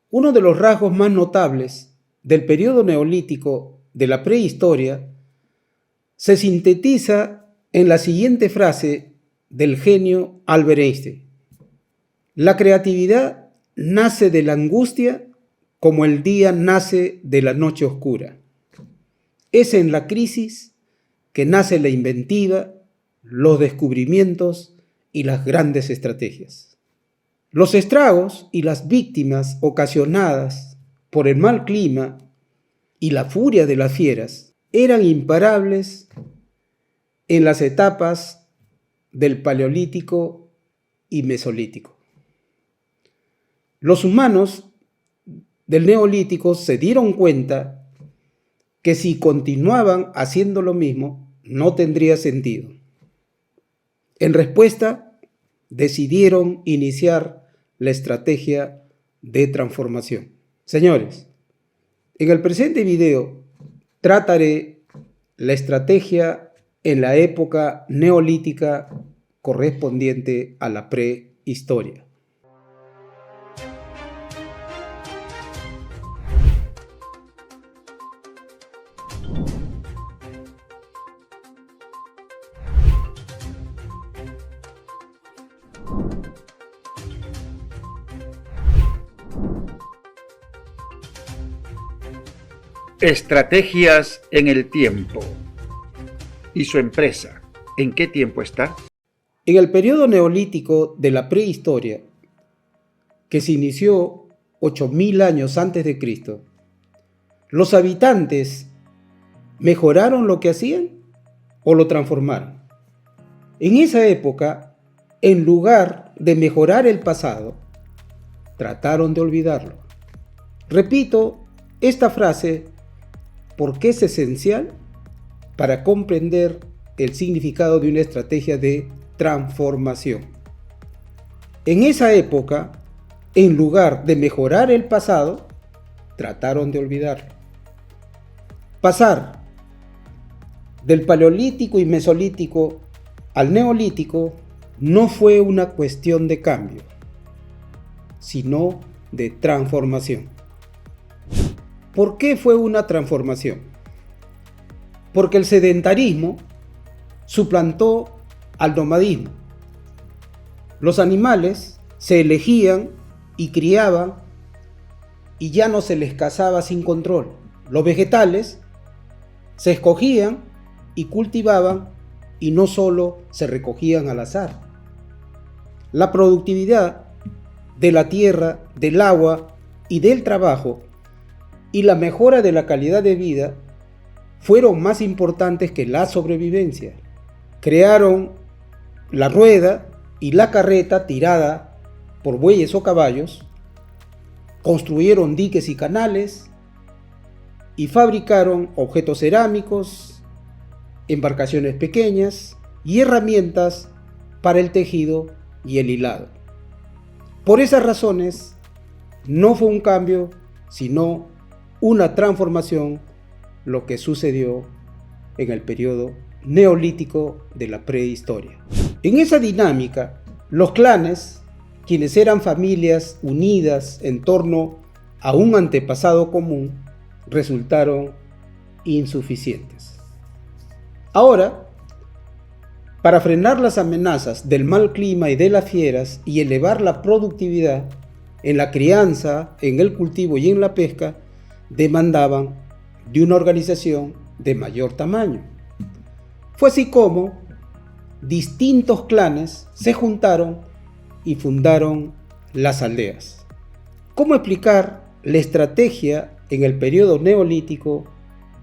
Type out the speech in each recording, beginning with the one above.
Uno de los rasgos más notables del periodo neolítico de la prehistoria se sintetiza en la siguiente frase del genio Albert Einstein: la creatividad nace de la angustia como el día nace de la noche oscura. Es en la crisis que nace la inventiva, los descubrimientos y las grandes estrategias. Los estragos y las víctimas ocasionadas por el mal clima y la furia de las fieras eran imparables en las etapas del Paleolítico y Mesolítico. Los humanos del Neolítico se dieron cuenta que si continuaban haciendo lo mismo, no tendría sentido. En respuesta, decidieron iniciar la estrategia de transformación. Señores, en el presente video trataré la estrategia en la época neolítica correspondiente a la prehistoria. Estrategias en el tiempo. ¿Y su empresa en qué tiempo está? En el periodo neolítico de la prehistoria, que se inició 8000 años antes de Cristo, los habitantes mejoraron lo que hacían o lo transformaron. En esa época, en lugar de mejorar el pasado, trataron de olvidarlo. Repito esta frase porque es esencial para comprender el significado de una estrategia de transformación. En esa época, en lugar de mejorar el pasado, trataron de olvidarlo. Pasar del Paleolítico y Mesolítico al Neolítico no fue una cuestión de cambio, sino de transformación. ¿Por qué fue una transformación? Porque el sedentarismo suplantó al nomadismo. Los animales se elegían y criaban y ya no se les cazaba sin control. Los vegetales se escogían y cultivaban y no solo se recogían al azar. La productividad de la tierra, del agua y del trabajo y la mejora de la calidad de vida fueron más importantes que la sobrevivencia. Crearon la rueda y la carreta tirada por bueyes o caballos, construyeron diques y canales y fabricaron objetos cerámicos, embarcaciones pequeñas y herramientas para el tejido y el hilado. Por esas razones, no fue un cambio, sino una transformación lo que sucedió en el periodo neolítico de la prehistoria. En esa dinámica, los clanes, quienes eran familias unidas en torno a un antepasado común, resultaron insuficientes. Ahora, para frenar las amenazas del mal clima y de las fieras y elevar la productividad en la crianza, en el cultivo y en la pesca, demandaban de una organización de mayor tamaño. Fue así como distintos clanes se juntaron y fundaron las aldeas. ¿Cómo explicar la estrategia en el periodo neolítico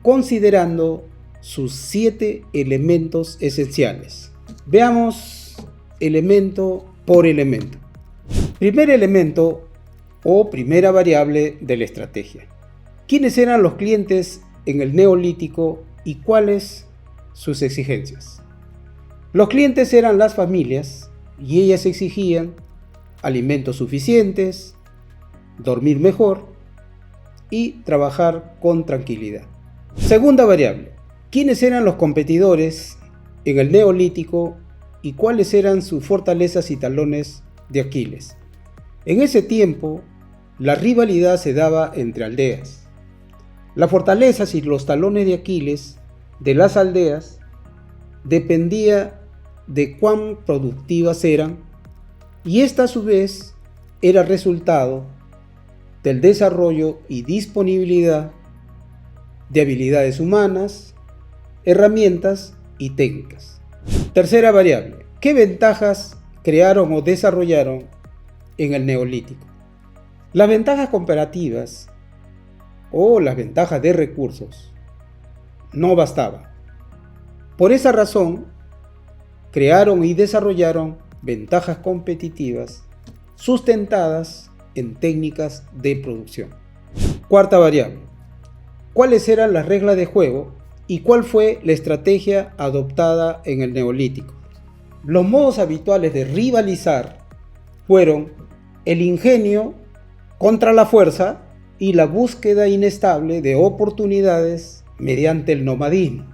considerando sus 7 elementos esenciales? Veamos elemento por elemento. Primer elemento o primera variable de la estrategia. ¿Quiénes eran los clientes en el Neolítico y cuáles sus exigencias? Los clientes eran las familias y ellas exigían alimentos suficientes, dormir mejor y trabajar con tranquilidad. Segunda variable. ¿Quiénes eran los competidores en el Neolítico y cuáles eran sus fortalezas y talones de Aquiles? En ese tiempo, la rivalidad se daba entre aldeas. Las fortalezas y los talones de Aquiles de las aldeas dependía de cuán productivas eran, y esta a su vez era resultado del desarrollo y disponibilidad de habilidades humanas, herramientas y técnicas. Tercera variable: ¿qué ventajas crearon o desarrollaron en el Neolítico? Las ventajas comparativas o las ventajas de recursos no bastaban. Por esa razón, crearon y desarrollaron ventajas competitivas sustentadas en técnicas de producción. Cuarta variable: ¿cuáles eran las reglas de juego y cuál fue la estrategia adoptada en el Neolítico? Los modos habituales de rivalizar fueron el ingenio contra la fuerza y la búsqueda inestable de oportunidades mediante el nomadismo.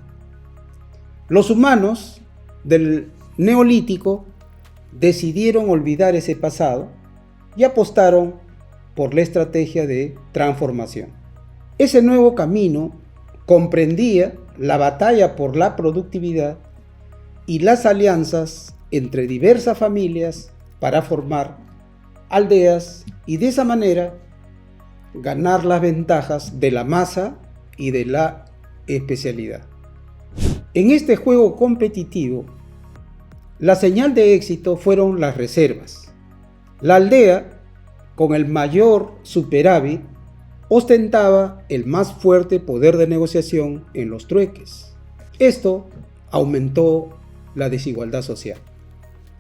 Los humanos del Neolítico decidieron olvidar ese pasado y apostaron por la estrategia de transformación. Ese nuevo camino comprendía la batalla por la productividad y las alianzas entre diversas familias para formar aldeas y de esa manera ganar las ventajas de la masa y de la especialidad. En este juego competitivo, la señal de éxito fueron las reservas. La aldea, con el mayor superávit, ostentaba el más fuerte poder de negociación en los trueques. Esto aumentó la desigualdad social.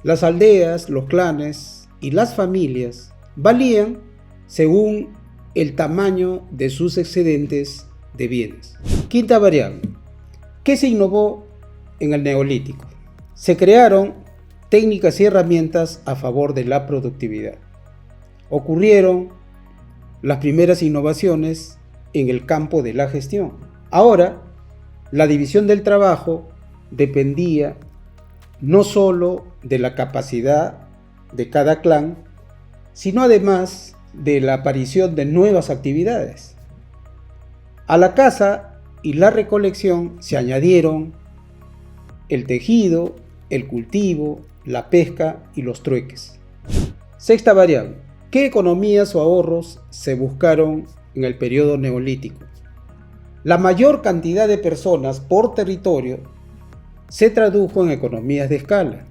Las aldeas, los clanes y las familias valían según el tamaño de sus excedentes de bienes. Quinta variable: ¿qué se innovó en el Neolítico? Se crearon técnicas y herramientas a favor de la productividad. Ocurrieron las primeras innovaciones en el campo de la gestión. Ahora, la división del trabajo dependía no solo de la capacidad de cada clan, sino además de la aparición de nuevas actividades. A la caza y la recolección se añadieron el tejido, el cultivo, la pesca y los trueques. Sexta variable: ¿qué economías o ahorros se buscaron en el periodo neolítico? La mayor cantidad de personas por territorio se tradujo en economías de escala.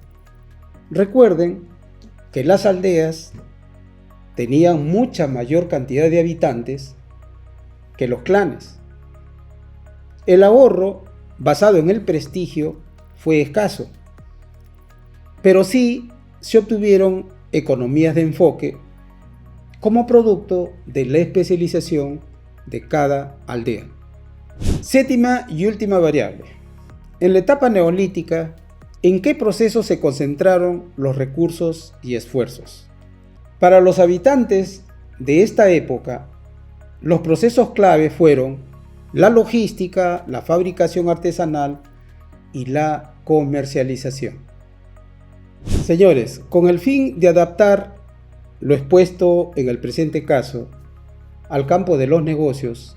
Recuerden que las aldeas tenían mucha mayor cantidad de habitantes que los clanes. El ahorro basado en el prestigio fue escaso, pero sí se obtuvieron economías de enfoque como producto de la especialización de cada aldea. Séptima y última variable: en la etapa neolítica, ¿en qué procesos se concentraron los recursos y esfuerzos? Para los habitantes de esta época, los procesos clave fueron la logística, la fabricación artesanal y la comercialización. Señores, con el fin de adaptar lo expuesto en el presente caso al campo de los negocios,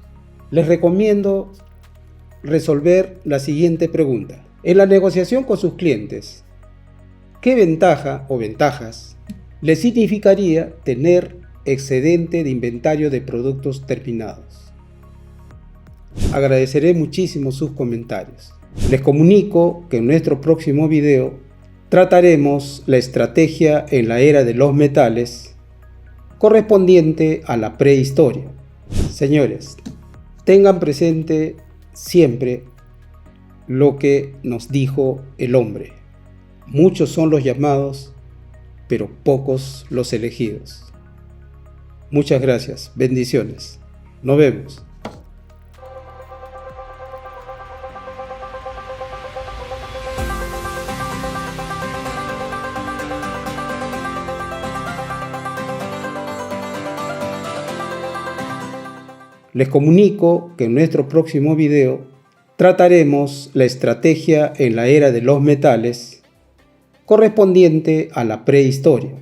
les recomiendo resolver la siguiente pregunta. En la negociación con sus clientes, ¿qué ventaja o ventajas les significaría tener excedente de inventario de productos terminados? Agradeceré muchísimo sus comentarios. Les comunico que en nuestro próximo video trataremos la estrategia en la era de los metales correspondiente a la prehistoria. Señores, tengan presente siempre lo que nos dijo el hombre: muchos son los llamados, pero pocos los elegidos. Muchas gracias, bendiciones, nos vemos. Les comunico que en nuestro próximo video trataremos la estrategia en la era de los metales correspondiente a la prehistoria.